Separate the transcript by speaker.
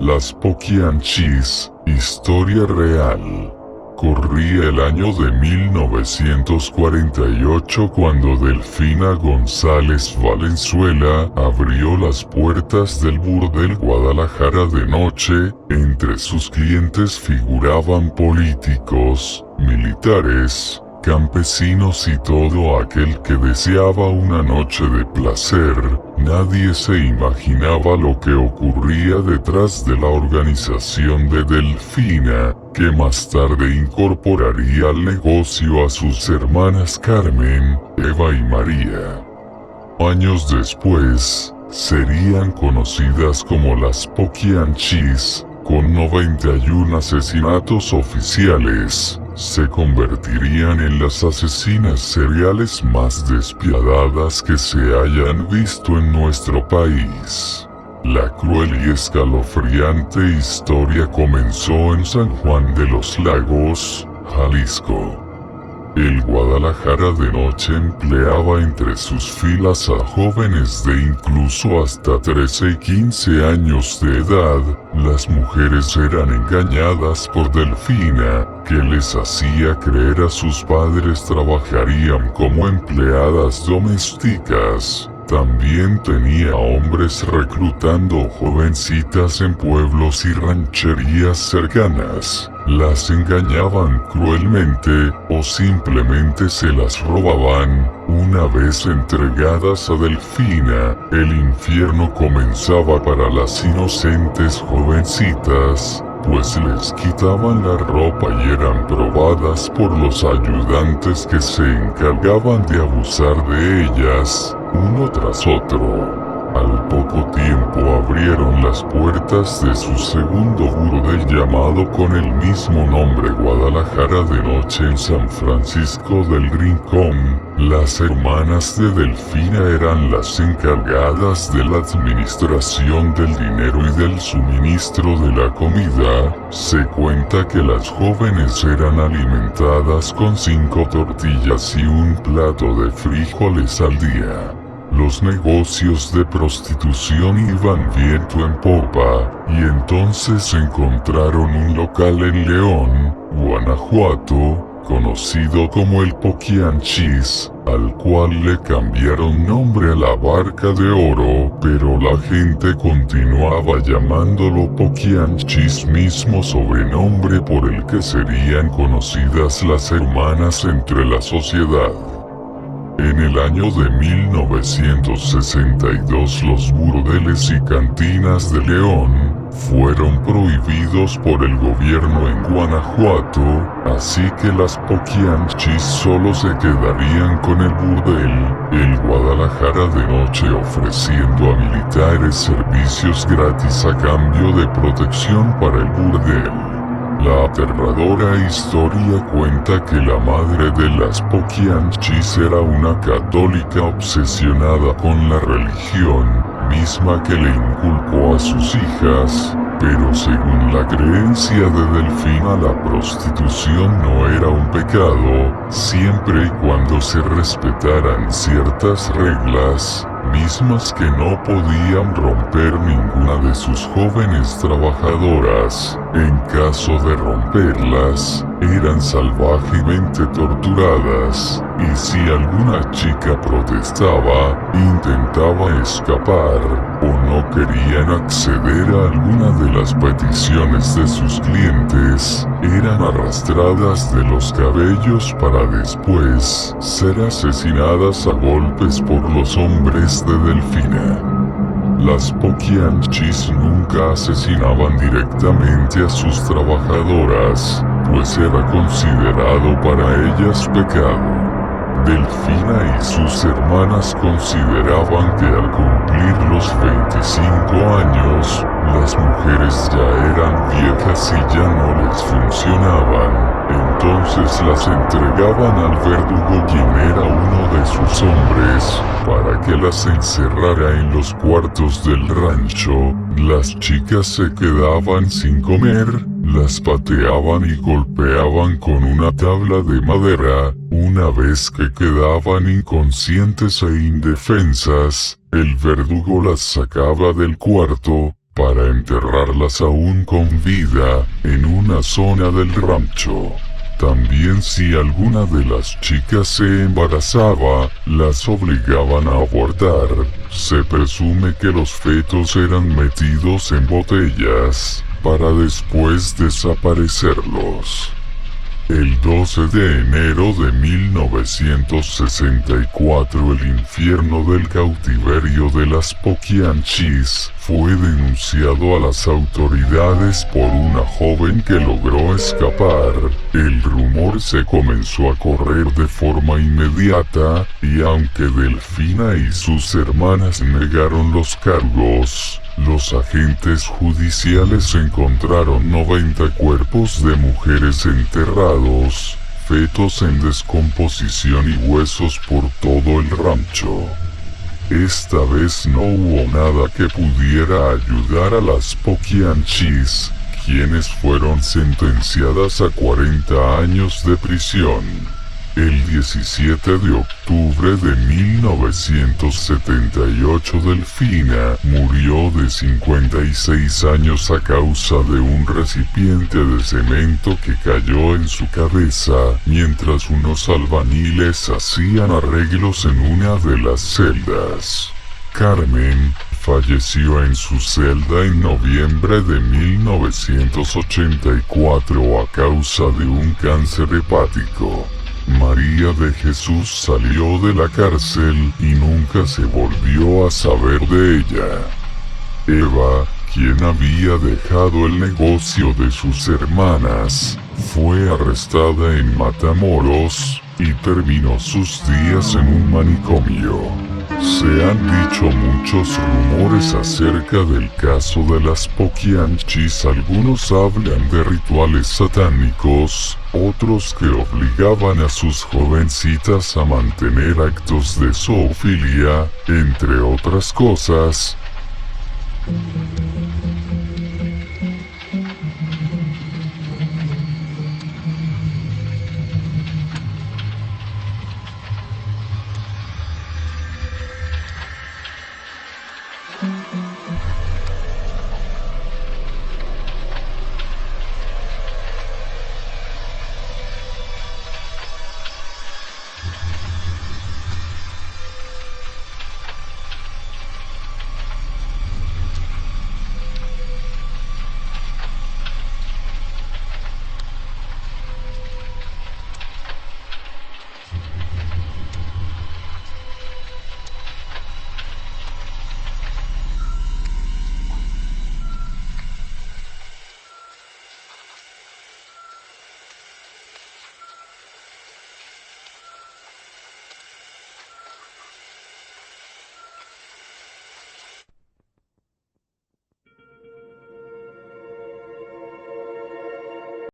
Speaker 1: Las Poquianchis, historia real. Corría el año de 1948 cuando Delfina González Valenzuela abrió las puertas del burdel Guadalajara de noche. Entre sus clientes figuraban políticos, militares, campesinos y todo aquel que deseaba una noche de placer. Nadie se imaginaba lo que ocurría detrás de la organización de Delfina, que más tarde incorporaría al negocio a sus hermanas Carmen, Eva y María. Años después, serían conocidas como las Poquianchis. Con 91 asesinatos oficiales, se convertirían en las asesinas seriales más despiadadas que se hayan visto en nuestro país. La cruel y escalofriante historia comenzó en San Juan de los Lagos, Jalisco. El Guadalajara de noche empleaba entre sus filas a jóvenes de incluso hasta 13 y 15 años de edad. Las mujeres eran engañadas por Delfina, que les hacía creer a sus padres trabajarían como empleadas domésticas. También tenía hombres reclutando jovencitas en pueblos y rancherías cercanas. Las engañaban cruelmente o simplemente se las robaban. Una vez entregadas a Delfina, el infierno comenzaba para las inocentes jovencitas, pues les quitaban la ropa y eran probadas por los ayudantes que se encargaban de abusar de ellas, uno tras otro. Al poco tiempo abrieron las puertas de su segundo burdel llamado con el mismo nombre Guadalajara de noche en San Francisco del Rincón. Las hermanas de Delfina eran las encargadas de la administración del dinero y del suministro de la comida. Se cuenta que las jóvenes eran alimentadas con 5 tortillas y un plato de frijoles al día. Los negocios de prostitución iban viento en popa, y entonces encontraron un local en León, Guanajuato, conocido como el Poquianchis, al cual le cambiaron nombre a la Barca de Oro, pero la gente continuaba llamándolo Poquianchis, mismo sobrenombre por el que serían conocidas las hermanas entre la sociedad. En el año de 1962 los burdeles y cantinas de León fueron prohibidos por el gobierno en Guanajuato, así que las Poquianchis solo se quedarían con el burdel, el Guadalajara de noche, ofreciendo a militares servicios gratis a cambio de protección para el burdel. La aterradora historia cuenta que la madre de las Poquianchis era una católica obsesionada con la religión, misma que le inculcó a sus hijas, pero según la creencia de Delfina la prostitución no era un pecado, siempre y cuando se respetaran ciertas reglas, mismas que no podían romper ninguna de sus jóvenes trabajadoras. En caso de romperlas, eran salvajemente torturadas, y si alguna chica protestaba, intentaba escapar, o no querían acceder a alguna de las peticiones de sus clientes, eran arrastradas de los cabellos para después ser asesinadas a golpes por los hombres de Delfina. Las Poquianchis nunca asesinaban directamente a sus trabajadoras, pues era considerado para ellas pecado. Delfina y sus hermanas consideraban que al cumplir los 25 años, las mujeres ya eran viejas y ya no les funcionaban. Entonces las entregaban al verdugo, quien era uno de sus hombres, para que las encerrara en los cuartos del rancho. Las chicas se quedaban sin comer, las pateaban y golpeaban con una tabla de madera. Una vez que quedaban inconscientes e indefensas, el verdugo las sacaba del cuarto, para enterrarlas aún con vida en una zona del rancho. También si alguna de las chicas se embarazaba, las obligaban a abortar. Se presume que los fetos eran metidos en botellas para después desaparecerlos. El 12 de enero de 1964 el infierno del cautiverio de las Poquianchis fue denunciado a las autoridades por una joven que logró escapar. El rumor se comenzó a correr de forma inmediata y aunque Delfina y sus hermanas negaron los cargos, los agentes judiciales encontraron 90 cuerpos de mujeres enterrados, fetos en descomposición y huesos por todo el rancho. Esta vez no hubo nada que pudiera ayudar a las Poquianchis, quienes fueron sentenciadas a 40 años de prisión. El 17 de octubre de 1978 Delfina murió de 56 años a causa de un recipiente de cemento que cayó en su cabeza mientras unos albañiles hacían arreglos en una de las celdas. Carmen falleció en su celda en noviembre de 1984 a causa de un cáncer hepático. María de Jesús salió de la cárcel y nunca se volvió a saber de ella. Eva, quien había dejado el negocio de sus hermanas, fue arrestada en Matamoros y terminó sus días en un manicomio. Se han dicho muchos rumores acerca del caso de las Poquianchis. Algunos hablan de rituales satánicos, otros que obligaban a sus jovencitas a mantener actos de zoofilia, entre otras cosas.